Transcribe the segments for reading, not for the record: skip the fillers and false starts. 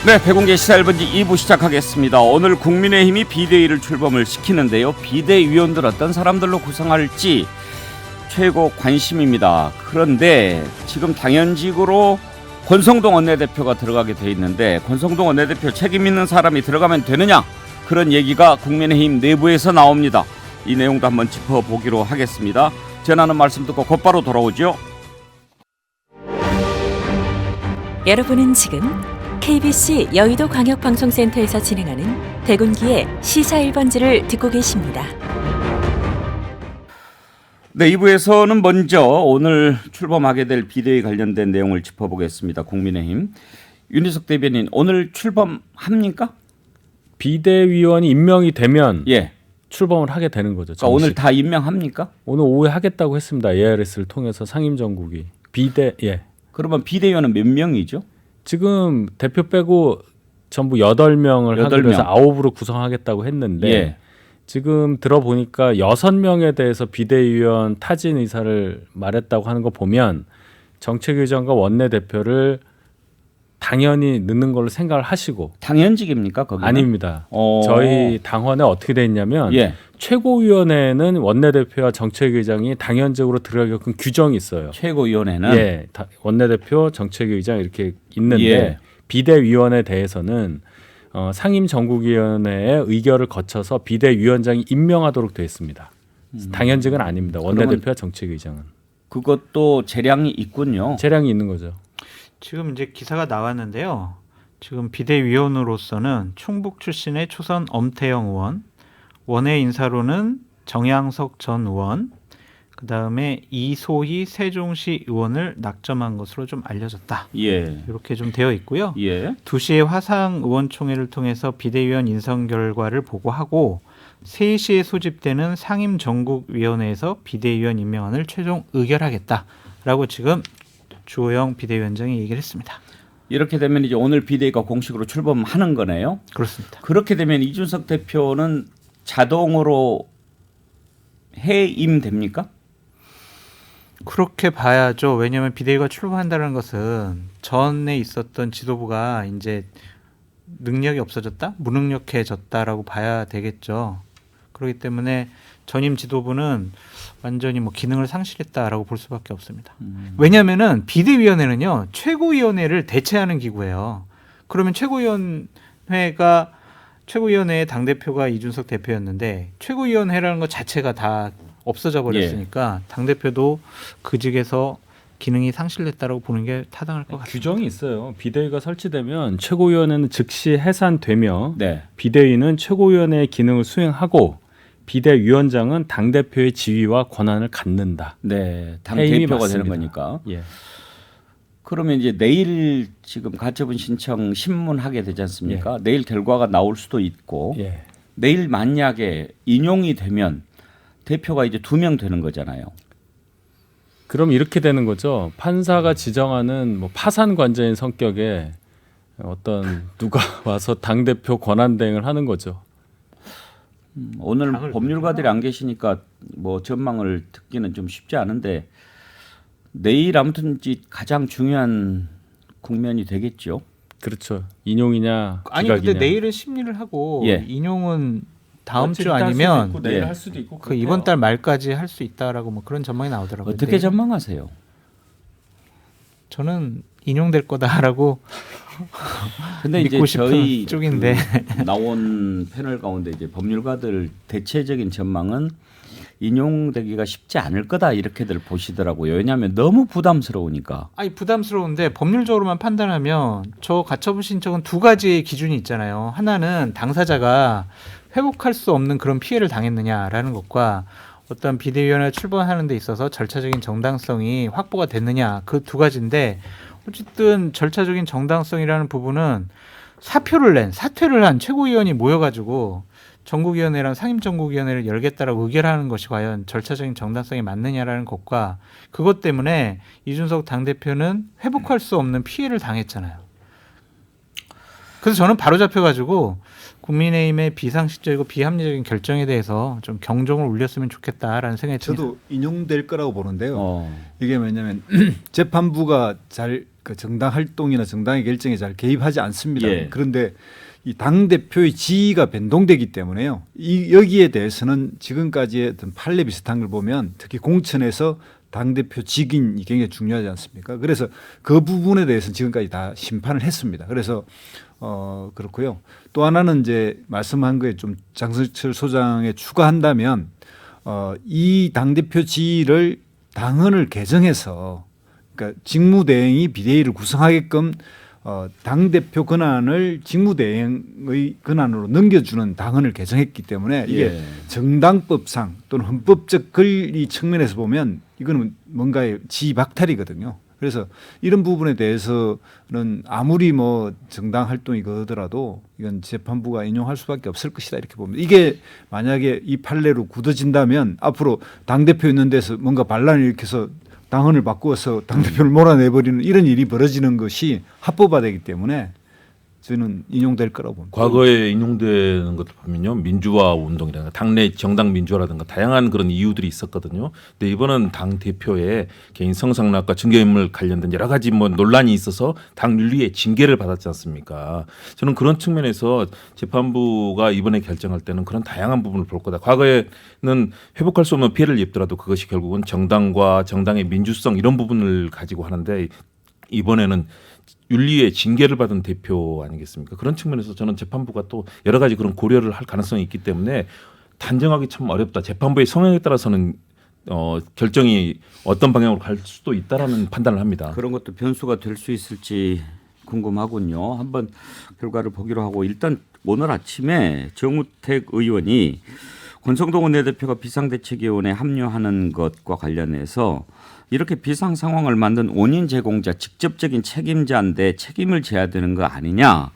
네, 백운계 시사 1번지 2부 시작하겠습니다. 오늘 국민의힘이 비대위를 출범을 시키는데요. 비대위원들 어떤 사람들로 구성할지 최고 관심입니다. 그런데 지금 당연직으로 권성동 원내대표가 들어가게 돼 있는데 권성동 원내대표 책임 있는 사람이 들어가면 되느냐? 그런 얘기가 국민의힘 내부에서 나옵니다. 이 내용도 한번 짚어보기로 하겠습니다. 전하는 말씀 듣고 곧바로 돌아오죠. 여러분은 지금 KBC 여의도 광역방송센터에서 진행하는 백운기의 시사 1번지를 듣고 계십니다. 네, 2부에서는 먼저 오늘 출범하게 될 비대위 관련된 내용을 짚어보겠습니다. 국민의힘 윤희석 대변인 오늘 출범합니까? 비대위원이 임명이 되면 예. 출범을 하게 되는 거죠. 그러니까 오늘 다 임명합니까? 오늘 오후에 하겠다고 했습니다. ARS를 통해서 상임정국이 그러면 비대위원은 몇 명이죠? 지금 대표 빼고 전부 8명을 하기로 해서 9으로 구성하겠다고 했는데 예. 지금 들어보니까 6명에 대해서 비대위원 타진 의사를 말했다고 하는 거 보면 정책위원장과 원내대표를 당연히 넣는 걸로 생각을 하시고. 당연직입니까? 거기는? 아닙니다. 저희 당원에 어떻게 돼 있냐면 예. 최고위원회에는 원내대표와 정책위원장이 당연적으로 들어가게끔 규정이 있어요. 최고위원회는? 예, 원내대표, 정책위원장 이렇게 있는데 예. 비대위원에 대해서는 상임정국위원회의 의결을 거쳐서 비대위원장이 임명하도록 되어 있습니다. 당연직은 아닙니다. 원내대표와 정책위원장은. 그것도 재량이 있군요. 재량이 있는 거죠. 지금 이제 기사가 나왔는데요. 지금 비대위원으로서는 충북 출신의 초선 엄태영 의원, 원외 인사로는 정양석 전 의원, 그 다음에 이소희 세종시 의원을 낙점한 것으로 좀 알려졌다. 예. 이렇게 좀 되어 있고요. 예. 2시에 화상 의원총회를 통해서 비대위원 인선 결과를 보고하고 3시에 소집되는 상임정국위원회에서 비대위원 임명안을 최종 의결하겠다라고 지금 주호영 비대위원장이 얘기를 했습니다. 이렇게 되면 이제 오늘 비대위가 공식으로 출범하는 거네요. 그렇습니다. 그렇게 되면 이준석 대표는 자동으로 해임됩니까? 그렇게 봐야죠. 왜냐하면 비대위가 출범한다는 것은 전에 있었던 지도부가 이제 능력이 없어졌다, 무능력해졌다라고 봐야 되겠죠. 그렇기 때문에 전임 지도부는 완전히 뭐 기능을 상실했다라고 볼 수밖에 없습니다. 왜냐하면은 비대위원회는요 최고위원회를 대체하는 기구예요. 그러면 최고위원회의 당 대표가 이준석 대표였는데 최고위원회라는 것 자체가 다 없어져 버렸으니까 당 대표도 그직에서 기능이 상실됐다라고 보는 게 타당할 것 같습니다. 규정이 있어요. 비대위가 설치되면 최고위원회는 즉시 해산되며 네. 비대위는 최고위원회의 기능을 수행하고 비대위원장은 당대표의 지위와 권한을 갖는다. 네. 당 해임이 대표가 되는 맞습니다. 거니까. 예. 그러면 이제 내일 지금 가처분 신청 신문하게 되지 않습니까? 내일 결과가 나올 수도 있고 예. 내일 만약에 인용이 되면 대표가 이제 2명 되는 거잖아요. 그럼 이렇게 되는 거죠. 판사가 지정하는 뭐 파산 관계인 성격의 어떤 누가 와서 당대표 권한 대행을 하는 거죠. 오늘 법률가들이 안 계시니까 뭐 전망을 듣기는 좀 쉽지 않은데 내일 아무튼 가장 중요한 국면이 되겠죠. 그렇죠. 인용이냐 아니 기각이냐. 근데 내일은 심리를 하고 예. 인용은 다음 주 며칠 아니면 있고, 내일 예. 할 수도 있고 그 이번 달 말까지 할 수 있다라고 뭐 그런 전망이 나오더라고요. 어떻게 내일은. 전망하세요? 저는 인용될 거다라고 근데 이제 믿고 싶은 저희 쪽인데. 나온 패널 가운데 이제 법률가들 대체적인 전망은 인용되기가 쉽지 않을 거다 이렇게들 보시더라고요. 왜냐하면 너무 부담스러우니까. 아니 부담스러운데 법률적으로만 판단하면 저 가처분 신청은 2가지의 기준이 있잖아요. 하나는 당사자가 회복할 수 없는 그런 피해를 당했느냐라는 것과 어떤 비대위원회 출범하는 데 있어서 절차적인 정당성이 확보가 됐느냐 그 2가지인데 어쨌든 절차적인 정당성이라는 부분은 사퇴를 한 최고위원이 모여가지고 정국위원회랑 상임정국위원회를 열겠다라고 의결하는 것이 과연 절차적인 정당성이 맞느냐라는 것과 그것 때문에 이준석 당대표는 회복할 수 없는 피해를 당했잖아요. 그래서 저는 바로 잡혀가지고 국민의힘의 비상식적이고 비합리적인 결정에 대해서 좀 경종을 울렸으면 좋겠다라는 생각이 듭니다. 저도 인용될 거라고 보는데요. 어. 이게 뭐냐면 재판부가 잘 그 정당 활동이나 정당의 결정에 잘 개입하지 않습니다. 예. 그런데 이 당 대표의 지위가 변동되기 때문에요. 여기에 대해서는 지금까지의 어떤 판례 비슷한 걸 보면 특히 공천에서 당 대표 직인이 굉장히 중요하지 않습니까? 그래서 그 부분에 대해서는 지금까지 다 심판을 했습니다. 그래서 그렇고요. 또 하나는 이제 말씀한 거에 좀 장성철 소장에 추가한다면 이 당 대표 지위를 당헌을 개정해서 그러니까 직무대행이 비대위를 구성하게끔 당 대표 권한을 직무대행의 권한으로 넘겨주는 당헌을 개정했기 때문에 이게 예. 정당법상 또는 헌법적 권리 측면에서 보면 이거는 뭔가의 지위 박탈이거든요. 그래서 이런 부분에 대해서는 아무리 뭐 정당 활동이 그러더라도 이건 재판부가 인용할 수밖에 없을 것이다 이렇게 봅니다. 이게 만약에 이 판례로 굳어진다면 앞으로 당 대표 있는 데서 뭔가 반란을 일으켜서 당헌을 바꾸어서 당대표를 몰아내버리는 이런 일이 벌어지는 것이 합법화되기 때문에 저는 인용될 거라고 봅니다. 과거에 인용되는 것도 보면요, 민주화 운동이라든가 당내 정당 민주화라든가 다양한 그런 이유들이 있었거든요. 근데 이번은 당 대표의 개인 성상납과 증거인멸 관련된 여러 가지 뭐 논란이 있어서 당 윤리의 징계를 받았지 않습니까? 저는 그런 측면에서 재판부가 이번에 결정할 때는 그런 다양한 부분을 볼 거다. 과거에는 회복할 수 없는 피해를 입더라도 그것이 결국은 정당과 정당의 민주성 이런 부분을 가지고 하는데 이번에는 윤리의 징계를 받은 대표 아니겠습니까? 그런 측면에서 저는 재판부가 또 여러 가지 그런 고려를 할 가능성이 있기 때문에 단정하기 참 어렵다. 재판부의 성향에 따라서는 결정이 어떤 방향으로 갈 수도 있다라는 판단을 합니다. 그런 것도 변수가 될 수 있을지 궁금하군요. 한번 결과를 보기로 하고 일단 오늘 아침에 정우택 의원이 권성동 원내대표가 비상대책위원회에 합류하는 것과 관련해서 이렇게 비상 상황을 만든 원인 제공자, 직접적인 책임자인데 책임을 져야 되는 거 아니냐.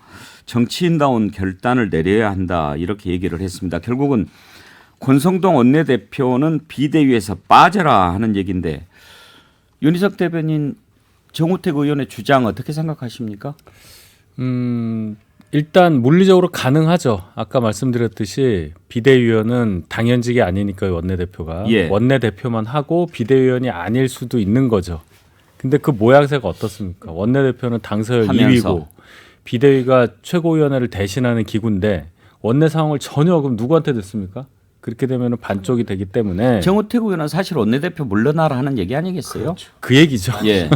정치인다운 결단을 내려야 한다. 이렇게 얘기를 했습니다. 결국은 권성동 원내대표는 비대위에서 빠져라 하는 얘기인데 윤희석 대변인 정우택 의원의 주장 어떻게 생각하십니까? 일단 물리적으로 가능하죠. 아까 말씀드렸듯이 비대위원은 당연직이 아니니까요. 원내대표가. 예. 원내대표만 하고 비대위원이 아닐 수도 있는 거죠. 근데 그 모양새가 어떻습니까? 원내대표는 당서열 하면서. 2위고 비대위가 최고위원회를 대신하는 기구인데 원내 상황을 전혀 그럼 누구한테 듣습니까? 그렇게 되면 반쪽이 되기 때문에 정우택 의원은 사실 원내대표 물러나라 하는 얘기 아니겠어요? 그렇죠. 그 얘기죠. 예.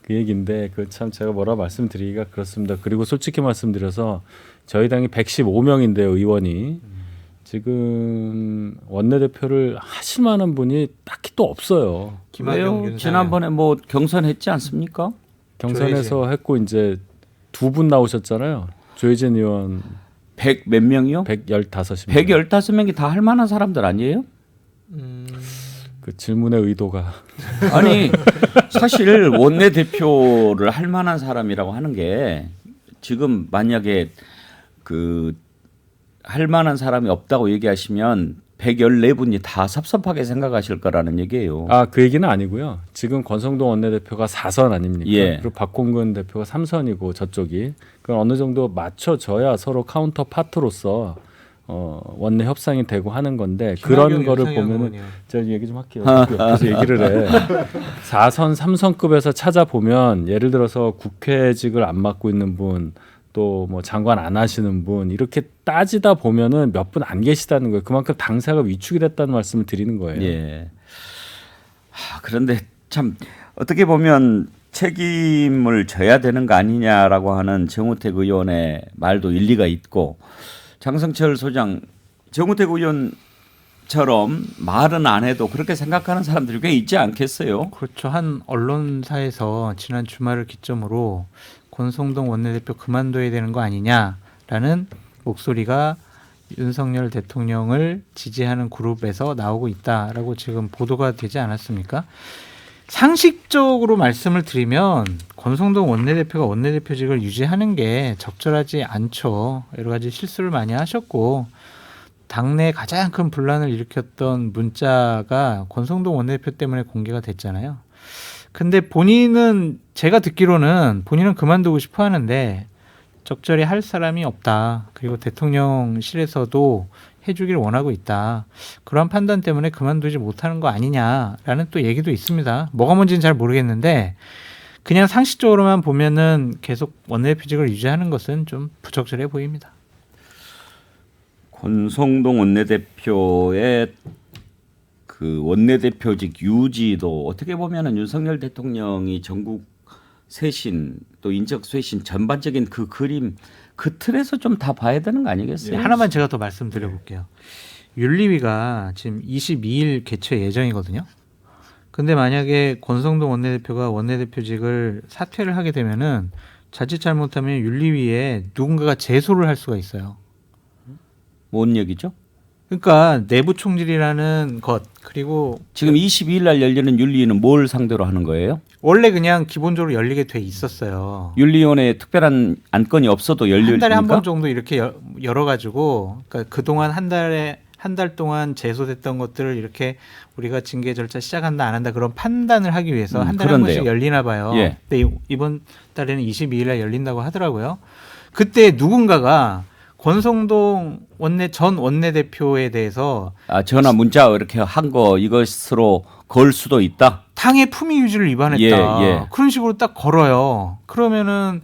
그 얘기인데 그 참 제가 뭐라 말씀드리기가 그렇습니다. 그리고 솔직히 말씀드려서 저희 당이 115명인데요, 의원이 지금 원내대표를 하실 만한 분이 딱히 또 없어요. 왜요? 지난번에 뭐 경선했지 않습니까? 경선에서 했고 이제 두 분 나오셨잖아요. 조혜진 의원 100 몇 명이요? 115명. 115명이 다 할 만한 사람들 아니에요? 그 질문의 의도가 아니 사실 원내대표를 할 만한 사람이라고 하는 게 지금 만약에 그 할 만한 사람이 없다고 얘기하시면 114분이 다 섭섭하게 생각하실 거라는 얘기예요. 그 얘기는 아니고요. 지금 권성동 원내대표가 4선 아닙니까? 예. 그리고 박홍근 대표가 3선이고 저쪽이 그건 어느 정도 맞춰져야 서로 카운터 파트로서 원내 협상이 되고 하는 건데 그런 거를 보면은 제가 얘기 좀 할게요. 옆에서 얘기를 해. 4선, 3선급에서 찾아보면 예를 들어서 국회직을 안 맡고 있는 분 또 뭐 장관 안 하시는 분 이렇게 따지다 보면은 몇 분 안 계시다는 거예요. 그만큼 당사가 위축이 됐다는 말씀을 드리는 거예요. 예. 그런데 참 어떻게 보면 책임을 져야 되는 거 아니냐라고 하는 정우택 의원의 말도 일리가 있고 장성철 소장, 정우택 의원처럼 말은 안 해도 그렇게 생각하는 사람들이 꽤 있지 않겠어요? 그렇죠. 한 언론사에서 지난 주말을 기점으로 권성동 원내대표 그만둬야 되는 거 아니냐라는 목소리가 윤석열 대통령을 지지하는 그룹에서 나오고 있다라고 지금 보도가 되지 않았습니까? 상식적으로 말씀을 드리면 권성동 원내대표가 원내대표직을 유지하는 게 적절하지 않죠. 여러 가지 실수를 많이 하셨고 당내 가장 큰 분란을 일으켰던 문자가 권성동 원내대표 때문에 공개가 됐잖아요. 근데 본인은 제가 듣기로는 본인은 그만두고 싶어 하는데 적절히 할 사람이 없다. 그리고 대통령실에서도 해주길 원하고 있다. 그런 판단 때문에 그만두지 못하는 거 아니냐라는 또 얘기도 있습니다. 뭐가 뭔지는 잘 모르겠는데 그냥 상식적으로만 보면은 계속 원내대표직을 유지하는 것은 좀 부적절해 보입니다. 권성동 원내대표의 그 원내대표직 유지도 어떻게 보면은 윤석열 대통령이 전국 쇄신 또 인적 쇄신 전반적인 그 그림 그 틀에서 좀 다 봐야 되는 거 아니겠어요? 하나만 제가 더 말씀드려 볼게요. 윤리위가 지금 22일 개최 예정이거든요. 근데 만약에 권성동 원내대표가 원내대표직을 사퇴를 하게 되면은 자칫 잘못하면 윤리위에 누군가가 제소를 할 수가 있어요. 뭔 얘기죠? 그러니까 내부 총질이라는 것 그리고 지금 22일 날 열리는 윤리위는 뭘 상대로 하는 거예요? 원래 그냥 기본적으로 열리게 돼 있었어요. 윤리위원회에 특별한 안건이 없어도 열립니까? 한 달에 한 번 정도 이렇게 열어가지고 그러니까 그동안 한 달 동안 제소됐던 것들을 이렇게 우리가 징계 절차 시작한다 안 한다 그런 판단을 하기 위해서 한 달에 한 번씩 열리나 봐요. 예. 근데 이번 달에는 22일 날 열린다고 하더라고요. 그때 누군가가 권성동 전 원내대표에 대해서 전화 문자 이렇게 한 거 이것으로 걸 수도 있다. 당의 품위 유지를 위반했다. 예. 그런 식으로 딱 걸어요. 그러면은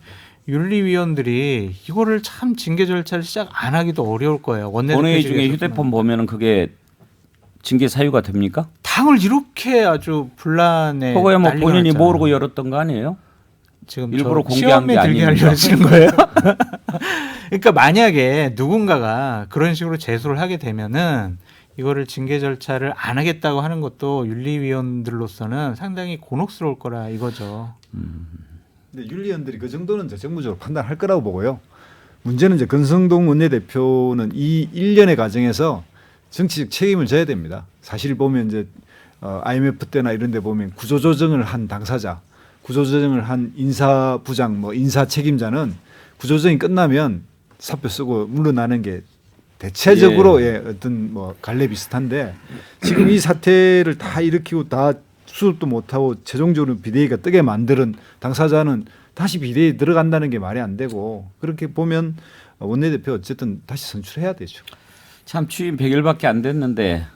윤리위원들이 이거를 참 징계 절차를 시작 안 하기도 어려울 거예요. 본회의 중에 휴대폰 보면은 그게 징계 사유가 됩니까? 당을 이렇게 아주 분란에 그거야 뭐 난리가 본인이 났잖아요. 모르고 열었던 거 아니에요? 지금 일부러 저 공개한 게 시험에 들게 아닙니까? 하려는 거예요. 그러니까 만약에 누군가가 그런 식으로 제소를 하게 되면은 이거를 징계 절차를 안 하겠다고 하는 것도 윤리위원들로서는 상당히 곤혹스러울 거라 이거죠. 근데 윤리위원들이 그 정도는 이제 정무적으로 판단할 거라고 보고요. 문제는 이제 권성동 원내대표는 이 일련의 과정에서 정치적 책임을 져야 됩니다. 사실 보면 이제 IMF 때나 이런 데 보면 구조조정을 한 당사자, 구조조정을 한 인사부장, 뭐 인사 책임자는 구조조정이 끝나면 사표 쓰고 물러나는 게 대체적으로 어떤 뭐 관례 비슷한데 지금 이 사태를 다 일으키고 다 수습도 못하고 최종적으로 비대위가 뜨게 만드는 당사자는 다시 비대위에 들어간다는 게 말이 안 되고 그렇게 보면 원내대표 어쨌든 다시 선출해야 되죠. 참 취임 100일밖에 안 됐는데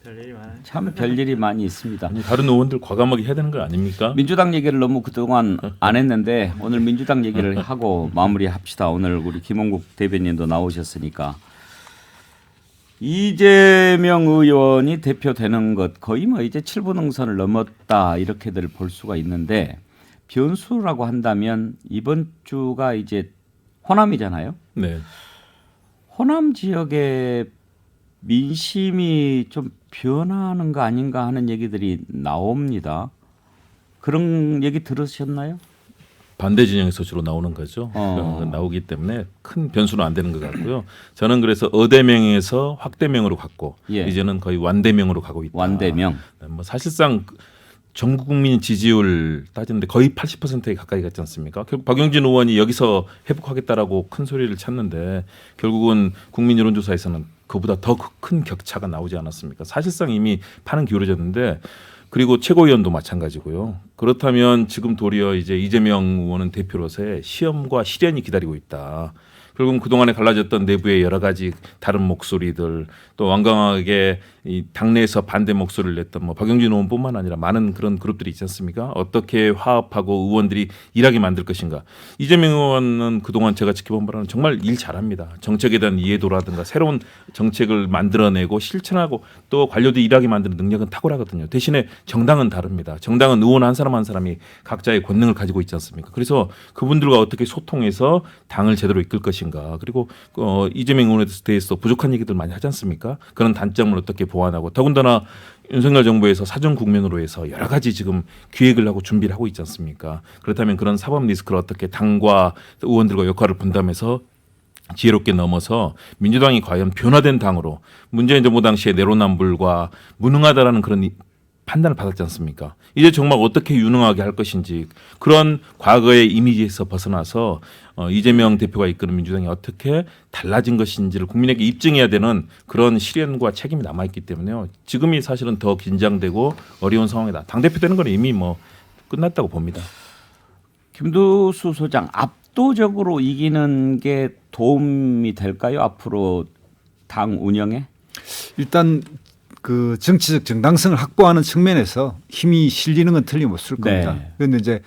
별일이 많아요. 참 별일이 많이 있습니다. 아니, 다른 의원들 과감하게 해야 되는 거 아닙니까? 민주당 얘기를 너무 그동안 안 했는데 오늘 민주당 얘기를 하고 마무리합시다. 오늘 우리 김홍국 대변인도 나오셨으니까 이재명 의원이 대표되는 것 거의 뭐 이제 7분 응선을 넘었다 이렇게들 볼 수가 있는데 변수라고 한다면 이번 주가 이제 호남이잖아요. 네. 호남 지역의 민심이 좀 변하는 거 아닌가 하는 얘기들이 나옵니다. 그런 얘기 들으셨나요? 반대 진영에서 주로 나오는 거죠. 나오기 때문에 큰 변수는 안 되는 것 같고요. 저는 그래서 어대명에서 확대명으로 갔고 이제는 거의 완대명으로 가고 있다. 완대명. 뭐 사실상 전 국민 지지율 따지는데 거의 80%에 가까이 갔지 않습니까? 결국 박용진 의원이 여기서 회복하겠다라고 큰 소리를 쳤는데 결국은 국민 여론조사에서는 그보다 더 큰 격차가 나오지 않았습니까? 사실상 이미 판은 기울어졌는데 그리고 최고위원도 마찬가지고요. 그렇다면 지금 도리어 이제 이재명 의원은 대표로서의 시험과 시련이 기다리고 있다. 결국은 그동안에 갈라졌던 내부의 여러 가지 다른 목소리들 또 완강하게 이 당내에서 반대 목소리를 냈던 뭐 박용진 의원뿐만 아니라 많은 그런 그룹들이 있지 않습니까? 어떻게 화합하고 의원들이 일하게 만들 것인가. 이재명 의원은 그동안 제가 지켜본 바로는 정말 일 잘합니다. 정책에 대한 이해도라든가 새로운 정책을 만들어내고 실천하고 또 관료들이 일하게 만드는 능력은 탁월하거든요. 대신에 정당은 다릅니다. 정당은 의원 한 사람 한 사람이 각자의 권능을 가지고 있지 않습니까? 그래서 그분들과 어떻게 소통해서 당을 제대로 이끌 것인가. 그리고 이재명 의원에 대해서 부족한 얘기들 많이 하지 않습니까? 그런 단점을 어떻게 보완하고 더군다나 윤석열 정부에서 사전 국면으로 해서 여러 가지 지금 기획을 하고 준비를 하고 있지 않습니까? 그렇다면 그런 사법 리스크를 어떻게 당과 의원들과 역할을 분담해서 지혜롭게 넘어서 민주당이 과연 변화된 당으로 문재인 정부 당시의 내로남불과 무능하다라는 그런 판단을 받았지 않습니까? 이제 정말 어떻게 유능하게 할 것인지 그런 과거의 이미지에서 벗어나서 이재명 대표가 이끄는 민주당이 어떻게 달라진 것인지를 국민에게 입증해야 되는 그런 시련과 책임이 남아있기 때문에요. 지금이 사실은 더 긴장되고 어려운 상황이다. 당대표 되는 건 이미 뭐 끝났다고 봅니다. 김두수 소장 압도적으로 이기는 게 도움이 될까요? 앞으로 당 운영에? 일단 그 정치적 정당성을 확보하는 측면에서 힘이 실리는 건 틀림없을 겁니다. 네. 그런데 이제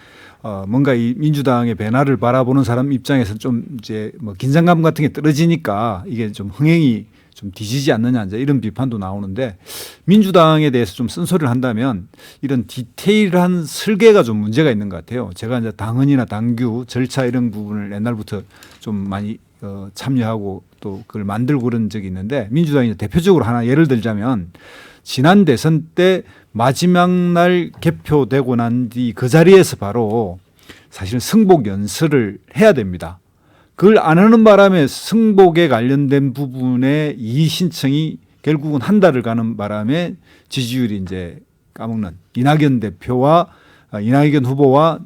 뭔가 이 민주당의 변화를 바라보는 사람 입장에서 좀 이제 뭐 긴장감 같은 게 떨어지니까 이게 좀 흥행이 좀 뒤지지 않느냐 이제 이런 비판도 나오는데 민주당에 대해서 좀 쓴소리를 한다면 이런 디테일한 설계가 좀 문제가 있는 것 같아요. 제가 이제 당헌이나 당규 절차 이런 부분을 옛날부터 좀 많이 참여하고 또 그걸 만들고 그런 적이 있는데 민주당이 대표적으로 하나 예를 들자면 지난 대선 때 마지막 날 개표되고 난 뒤 그 자리에서 바로 사실은 승복 연설을 해야 됩니다. 그걸 안 하는 바람에 승복에 관련된 부분에 이의 신청이 결국은 한 달을 가는 바람에 지지율이 이제 까먹는 이낙연 대표와 이낙연 후보와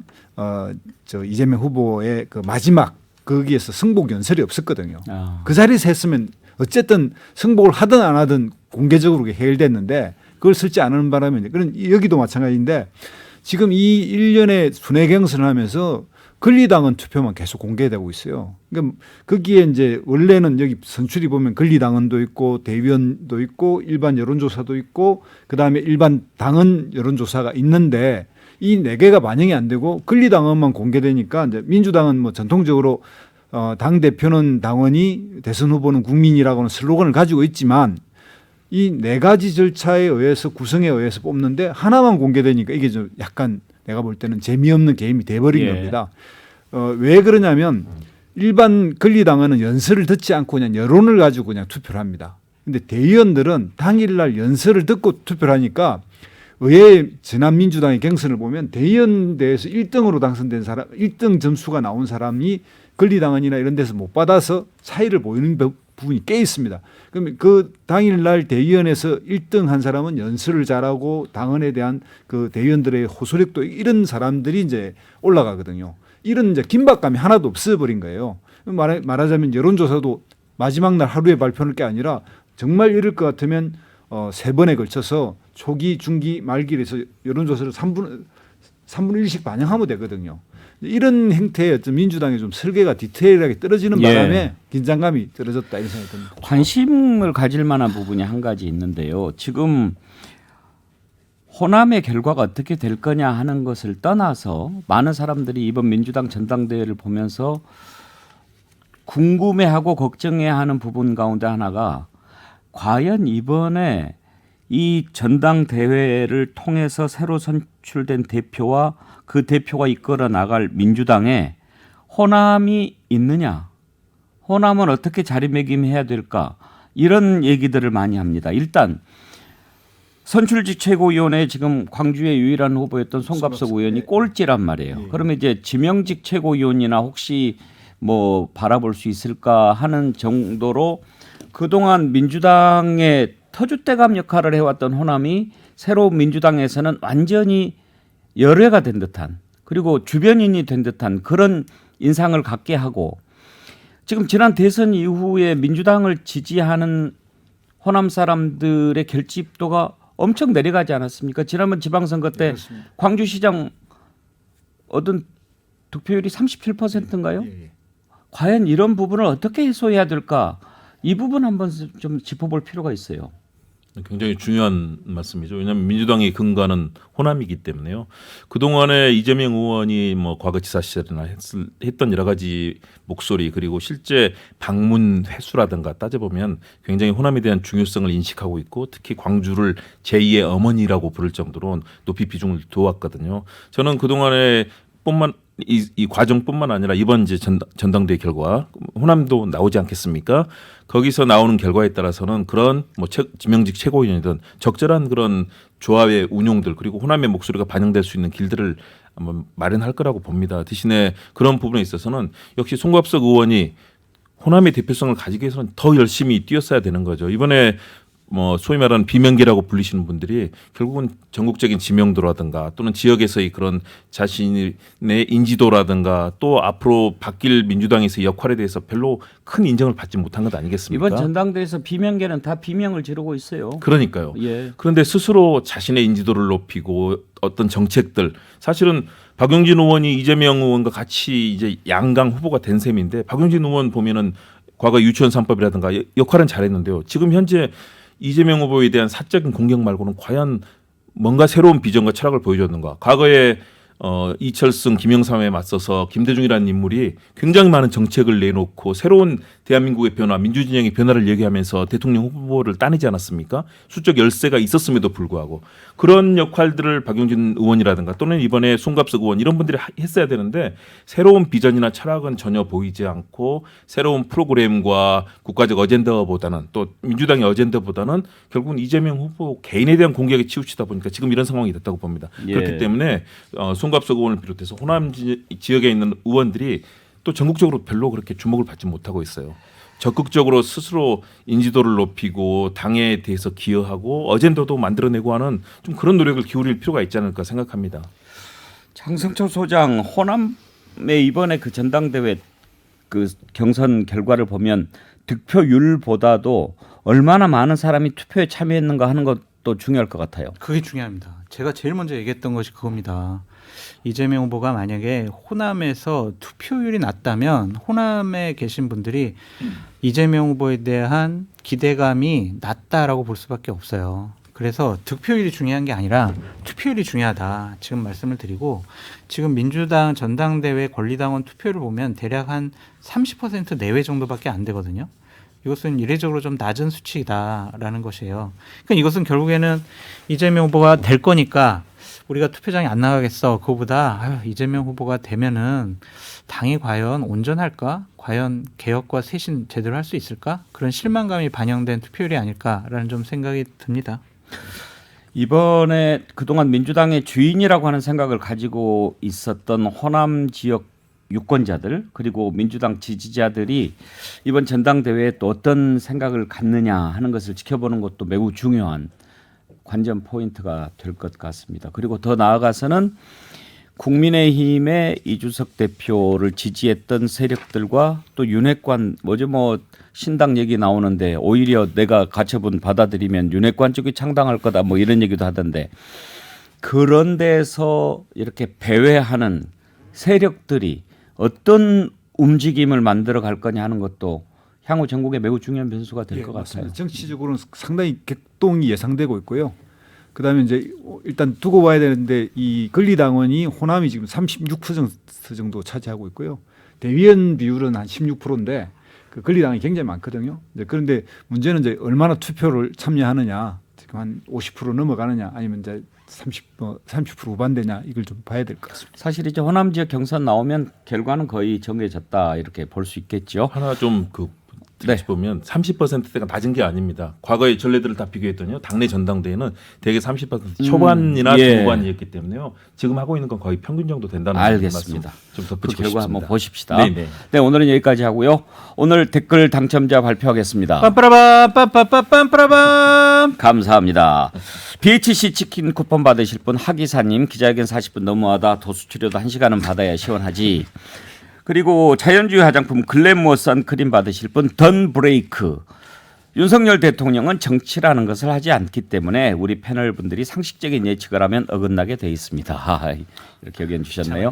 저 이재명 후보의 그 마지막 거기에서 승복 연설이 없었거든요. 그 자리에서 했으면 어쨌든 승복을 하든 안 하든 공개적으로 해결됐는데 그걸 쓸지 않은 바람에 그런 여기도 마찬가지인데 지금 이 1년의 순회 경선을 하면서 권리당원 투표만 계속 공개되고 있어요. 그러니까 거기에 이제 원래는 여기 선출이 보면 권리당원도 있고 대의원도 있고 일반 여론조사도 있고 그다음에 일반 당원 여론조사가 있는데 이 네 개가 반영이 안 되고 권리당원만 공개되니까 이제 민주당은 뭐 전통적으로 당 대표는 당원이 대선 후보는 국민이라고는 슬로건을 가지고 있지만 이 네 가지 절차에 의해서 구성에 의해서 뽑는데 하나만 공개되니까 이게 좀 약간 내가 볼 때는 재미없는 게임이 돼버린 겁니다. 왜 그러냐면 일반 권리당원은 연설을 듣지 않고 그냥 여론을 가지고 그냥 투표를 합니다. 근데 대의원들은 당일날 연설을 듣고 투표를 하니까 의회 지난 민주당의 경선을 보면 대의원대에서 1등으로 당선된 사람, 1등 점수가 나온 사람이 권리당원이나 이런 데서 못 받아서 차이를 보이는 부분이 꽤 있습니다. 그러면 그 당일날 대의원에서 1등 한 사람은 연설을 잘하고 당원에 대한 그 대의원들의 호소력도 이런 사람들이 이제 올라가거든요. 이런 이제 긴박감이 하나도 없어버린 거예요. 말하자면 여론조사도 마지막 날 하루에 발표할 게 아니라 정말 이럴 것 같으면 3번에 걸쳐서 초기, 중기, 말기에서 여론조사를 3분의 1씩 반영하면 되거든요. 이런 행태의 어떤 민주당의 좀 설계가 디테일하게 떨어지는 바람에 긴장감이 떨어졌다 이런 생각이 듭니다. 관심을 가질 만한 부분이 한 가지 있는데요. 지금 호남의 결과가 어떻게 될 거냐 하는 것을 떠나서 많은 사람들이 이번 민주당 전당대회를 보면서 궁금해하고 걱정해하는 부분 가운데 하나가 과연 이번에 이 전당대회를 통해서 새로 선출된 대표와 그 대표가 이끌어 나갈 민주당에 호남이 있느냐, 호남은 어떻게 자리매김해야 될까, 이런 얘기들을 많이 합니다. 일단 선출직 최고위원회 지금 광주의 유일한 후보였던 송갑석 의원이 꼴찌란 말이에요. 그러면 이제 지명직 최고위원이나 혹시 뭐 바라볼 수 있을까 하는 정도로 그동안 민주당의 터줏대감 역할을 해왔던 호남이 새로 민주당에서는 완전히 열애가 된 듯한, 그리고 주변인이 된 듯한 그런 인상을 갖게 하고, 지금 지난 대선 이후에 민주당을 지지하는 호남 사람들의 결집도가 엄청 내려가지 않았습니까? 지난번 지방선거 때 광주시장 얻은 득표율이 37%인가요? 과연 이런 부분을 어떻게 해소해야 될까? 이 부분 한번 좀 짚어볼 필요가 있어요. 굉장히 중요한 말씀이죠. 왜냐하면 민주당의 근간은 호남이기 때문에요. 그동안에 이재명 의원이 뭐 과거지사 시절이나 했던 여러 가지 목소리, 그리고 실제 방문 횟수라든가 따져보면 굉장히 호남에 대한 중요성을 인식하고 있고, 특히 광주를 제2의 어머니라고 부를 정도로 높이 비중을 두었거든요. 저는 그동안에 이 과정뿐만 아니라 이번 이제 전당대회 결과 호남도 나오지 않겠습니까? 거기서 나오는 결과에 따라서는 그런 뭐 지명직 최고위원이든 적절한 그런 조합의 운용들, 그리고 호남의 목소리가 반영될 수 있는 길들을 한번 마련할 거라고 봅니다. 대신에 그런 부분에 있어서는 역시 송갑석 의원이 호남의 대표성을 가지기 위해서는 더 열심히 뛰었어야 되는 거죠. 이번에 뭐 소위 말하는 비명계라고 불리시는 분들이 결국은 전국적인 지명도라든가 또는 지역에서의 그런 자신의 인지도라든가 또 앞으로 바뀔 민주당에서의 역할에 대해서 별로 큰 인정을 받지 못한 것 아니겠습니까? 이번 전당대회에서 비명계는 다 비명을 지르고 있어요. 그러니까요. 예. 그런데 스스로 자신의 인지도를 높이고 어떤 정책들, 사실은 박용진 의원이 이재명 의원과 같이 이제 양강 후보가 된 셈인데 박용진 의원 보면은 과거 유치원 3법이라든가 역할은 잘했는데요. 지금 현재 이재명 후보에 대한 사적인 공격 말고는 과연 뭔가 새로운 비전과 철학을 보여줬는가? 과거에 이철승, 김영삼에 맞서서 김대중이라는 인물이 굉장히 많은 정책을 내놓고 새로운 대한민국의 변화, 민주진영의 변화를 얘기하면서 대통령 후보를 따내지 않았습니까? 수적 열세가 있었음에도 불구하고 그런 역할들을 박용진 의원이라든가 또는 이번에 송갑석 의원 이런 분들이 했어야 되는데 새로운 비전이나 철학은 전혀 보이지 않고 새로운 프로그램과 국가적 어젠다보다는 또 민주당의 어젠다보다는 결국은 이재명 후보 개인에 대한 공격에 치우치다 보니까 지금 이런 상황이 됐다고 봅니다. 예. 그렇기 때문에 송갑석 의원을 비롯해서 호남 지역에 있는 의원들이 또 전국적으로 별로 그렇게 주목을 받지 못하고 있어요. 적극적으로 스스로 인지도를 높이고 당에 대해서 기여하고 어젠다도 만들어내고 하는 좀 그런 노력을 기울일 필요가 있지 않을까 생각합니다. 장승철 소장, 호남의 이번에 그 전당대회 그 경선 결과를 보면 득표율보다도 얼마나 많은 사람이 투표에 참여했는가 하는 것도 중요할 것 같아요. 그게 중요합니다. 제가 제일 먼저 얘기했던 것이 그겁니다. 이재명 후보가 만약에 호남에서 투표율이 낮다면 호남에 계신 분들이 이재명 후보에 대한 기대감이 낮다라고 볼 수밖에 없어요. 그래서 득표율이 중요한 게 아니라 투표율이 중요하다. 지금 말씀을 드리고 지금 민주당 전당대회 권리당원 투표를 보면 대략 한 30% 내외 정도밖에 안 되거든요. 이것은 이례적으로 좀 낮은 수치이다라는 것이에요. 그러니까 이것은 결국에는 이재명 후보가 될 거니까 우리가 투표장에 안 나가겠어. 그거보다 이재명 후보가 되면은 당이 과연 온전할까? 과연 개혁과 쇄신 제대로 할 수 있을까? 그런 실망감이 반영된 투표율이 아닐까라는 좀 생각이 듭니다. 이번에 그동안 민주당의 주인이라고 하는 생각을 가지고 있었던 호남 지역 유권자들 그리고 민주당 지지자들이 이번 전당대회에 또 어떤 생각을 갖느냐 하는 것을 지켜보는 것도 매우 중요한 관전 포인트가 될 것 같습니다. 그리고 더 나아가서는 국민의힘의 이준석 대표를 지지했던 세력들과 또 윤핵관 뭐 신당 얘기 나오는데 오히려 내가 가처분 받아들이면 윤핵관 쪽이 창당할 거다 뭐 이런 얘기도 하던데 그런 데서 이렇게 배회하는 세력들이 어떤 움직임을 만들어 갈 거냐 하는 것도 향후 전국에 매우 중요한 변수가 될 것 같아요. 정치적으로는 상당히 격동이 예상되고 있고요. 그다음에 이제 일단 두고 봐야 되는데 이 권리당원이 호남이 지금 36% 정도 차지하고 있고요. 대의원 비율은 한 16%인데 그 권리당이 굉장히 많거든요. 이제 그런데 문제는 이제 얼마나 투표를 참여하느냐, 지금 한 50% 넘어가느냐, 아니면 이제 30% 후반대냐 이걸 좀 봐야 될 것 같습니다. 사실 이제 호남 지역 경선 나오면 결과는 거의 정해졌다 이렇게 볼 수 있겠죠. 하나 좀 보면 30%대가 낮은 게 아닙니다. 과거의 전례들을 다 비교했더니요. 당내 전당대회는 대개 30% 초반이나 예. 중후반이었기 때문에요. 지금 하고 있는 건 거의 평균 정도 된다는 알겠습니다. 말씀 좀 그 덧붙이고 결과 싶습니다. 한번 보십시다. 네네. 네, 오늘은 여기까지 하고요. 오늘 댓글 당첨자 발표하겠습니다. 빰빠라밤 빰빰빰빰빰빰. 감사합니다. BHC 치킨 쿠폰 받으실 분 하기사님 기자회견 40분 너무하다 도수치료도 1시간은 받아야 시원하지. 그리고 자연주의 화장품 글래머 선크림 받으실 분 던브레이크. 윤석열 대통령은 정치라는 것을 하지 않기 때문에 우리 패널 분들이 상식적인 예측을 하면 어긋나게 돼 있습니다. 이렇게 의견 주셨네요.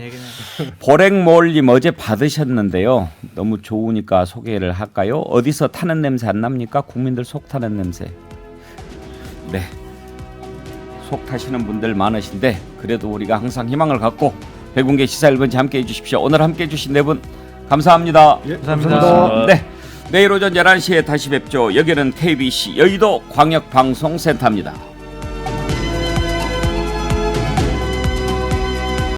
보렉몰님 어제 받으셨는데요. 너무 좋으니까 소개를 할까요? 어디서 타는 냄새 안 납니까? 국민들 속 타는 냄새. 네. 속 타시는 분들 많으신데 그래도 우리가 항상 희망을 갖고 백운계 시사 1번지 함께해 주십시오. 오늘 함께해 주신 네 분 감사합니다. 예, 감사합니다. 네, 내일 오전 11시에 다시 뵙죠. 여기는 KBC 여의도 광역방송센터입니다.